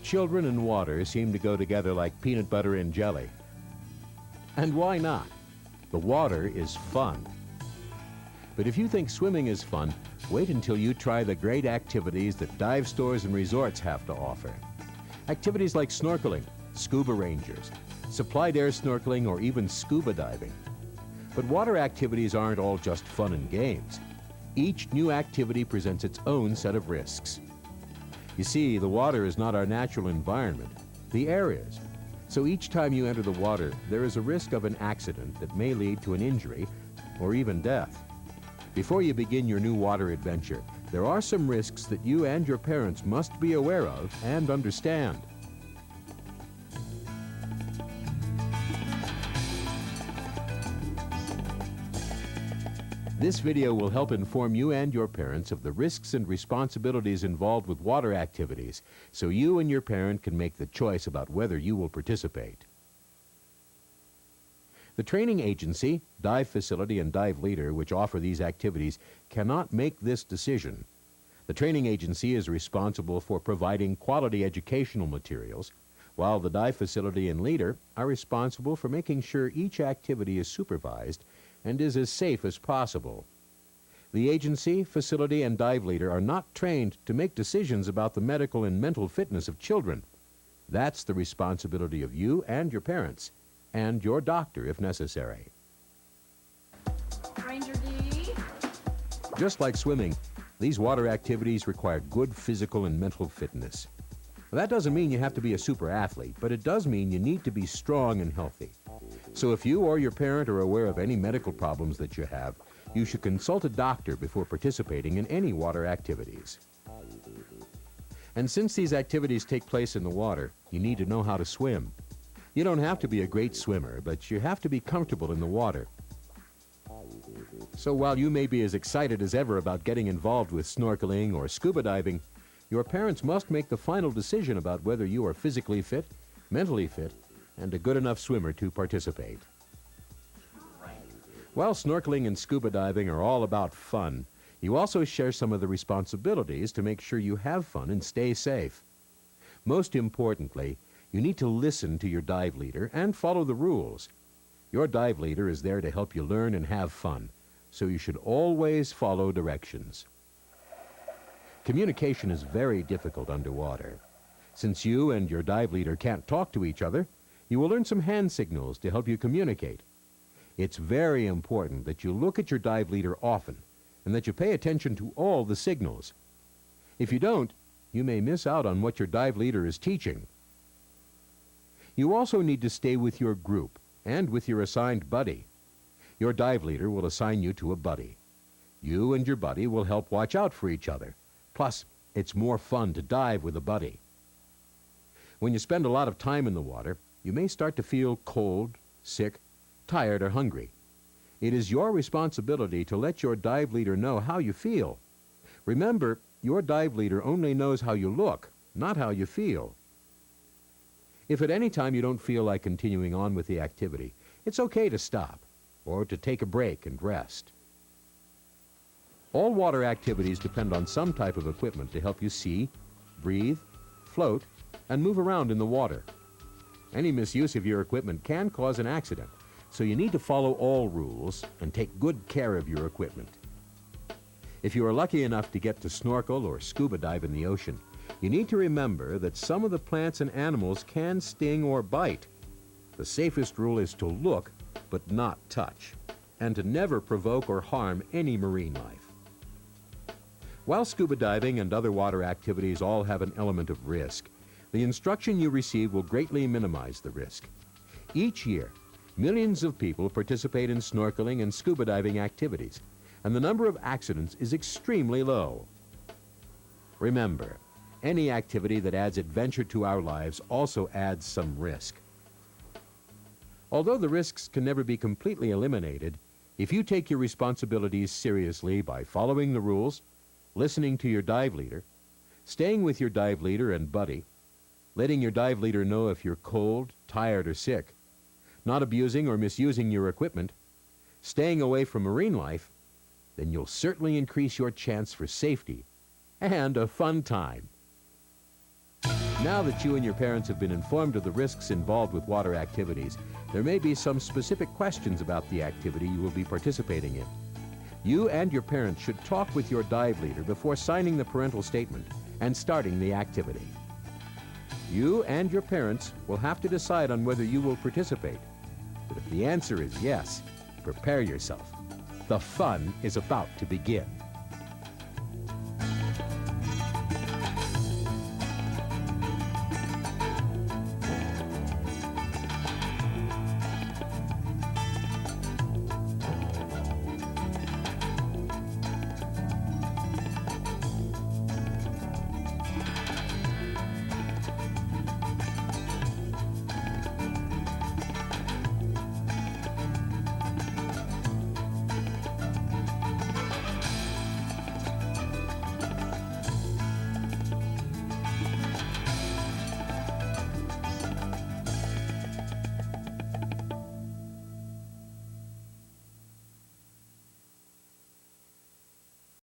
Children and water seem to go together like peanut butter and jelly. And why not? The water is fun. But if you think swimming is fun, wait until you try the great activities that dive stores and resorts have to offer. Activities like snorkeling, scuba rangers, supplied air snorkeling, or even scuba diving. But water activities aren't all just fun and games. Each new activity presents its own set of risks. You see, the water is not our natural environment. The air is. So each time you enter the water, there is a risk of an accident that may lead to an injury or even death. Before you begin your new water adventure, there are some risks that you and your parents must be aware of and understand. This video will help inform you and your parents of the risks and responsibilities involved with water activities, so you and your parent can make the choice about whether you will participate. The training agency, dive facility, and dive leader which offer these activities cannot make this decision. The training agency is responsible for providing quality educational materials, while the dive facility and leader are responsible for making sure each activity is supervised and is as safe as possible. The agency, facility, and dive leader are not trained to make decisions about the medical and mental fitness of children. That's the responsibility of you and your parents, and your doctor if necessary. Ranger D. Just like swimming, these water activities require good physical and mental fitness. That doesn't mean you have to be a super athlete, but it does mean you need to be strong and healthy. So if you or your parent are aware of any medical problems that you have, you should consult a doctor before participating in any water activities. And since these activities take place in the water, you need to know how to swim. You don't have to be a great swimmer, but you have to be comfortable in the water. So while you may be as excited as ever about getting involved with snorkeling or scuba diving, your parents must make the final decision about whether you are physically fit, mentally fit, and a good enough swimmer to participate. While snorkeling and scuba diving are all about fun, you also share some of the responsibilities to make sure you have fun and stay safe. Most importantly, you need to listen to your dive leader and follow the rules. Your dive leader is there to help you learn and have fun, so you should always follow directions. Communication is very difficult underwater. Since you and your dive leader can't talk to each other, you will learn some hand signals to help you communicate. It's very important that you look at your dive leader often and that you pay attention to all the signals. If you don't, you may miss out on what your dive leader is teaching. You also need to stay with your group and with your assigned buddy. Your dive leader will assign you to a buddy. You and your buddy will help watch out for each other. Plus, it's more fun to dive with a buddy. When you spend a lot of time in the water, you may start to feel cold, sick, tired, or hungry. It is your responsibility to let your dive leader know how you feel. Remember, your dive leader only knows how you look, not how you feel. If at any time you don't feel like continuing on with the activity, it's okay to stop or to take a break and rest. All water activities depend on some type of equipment to help you see, breathe, float, and move around in the water. Any misuse of your equipment can cause an accident, so you need to follow all rules and take good care of your equipment. If you are lucky enough to get to snorkel or scuba dive in the ocean, you need to remember that some of the plants and animals can sting or bite. The safest rule is to look, but not touch, and to never provoke or harm any marine life. While scuba diving and other water activities all have an element of risk, the instruction you receive will greatly minimize the risk. Each year, millions of people participate in snorkeling and scuba diving activities, and the number of accidents is extremely low. Remember, any activity that adds adventure to our lives also adds some risk. Although the risks can never be completely eliminated, if you take your responsibilities seriously by following the rules, listening to your dive leader, staying with your dive leader and buddy, letting your dive leader know if you're cold, tired, or sick, not abusing or misusing your equipment, staying away from marine life, then you'll certainly increase your chance for safety and a fun time. Now that you and your parents have been informed of the risks involved with water activities, there may be some specific questions about the activity you will be participating in. You and your parents should talk with your dive leader before signing the parental statement and starting the activity. You and your parents will have to decide on whether you will participate. But if the answer is yes, prepare yourself. The fun is about to begin.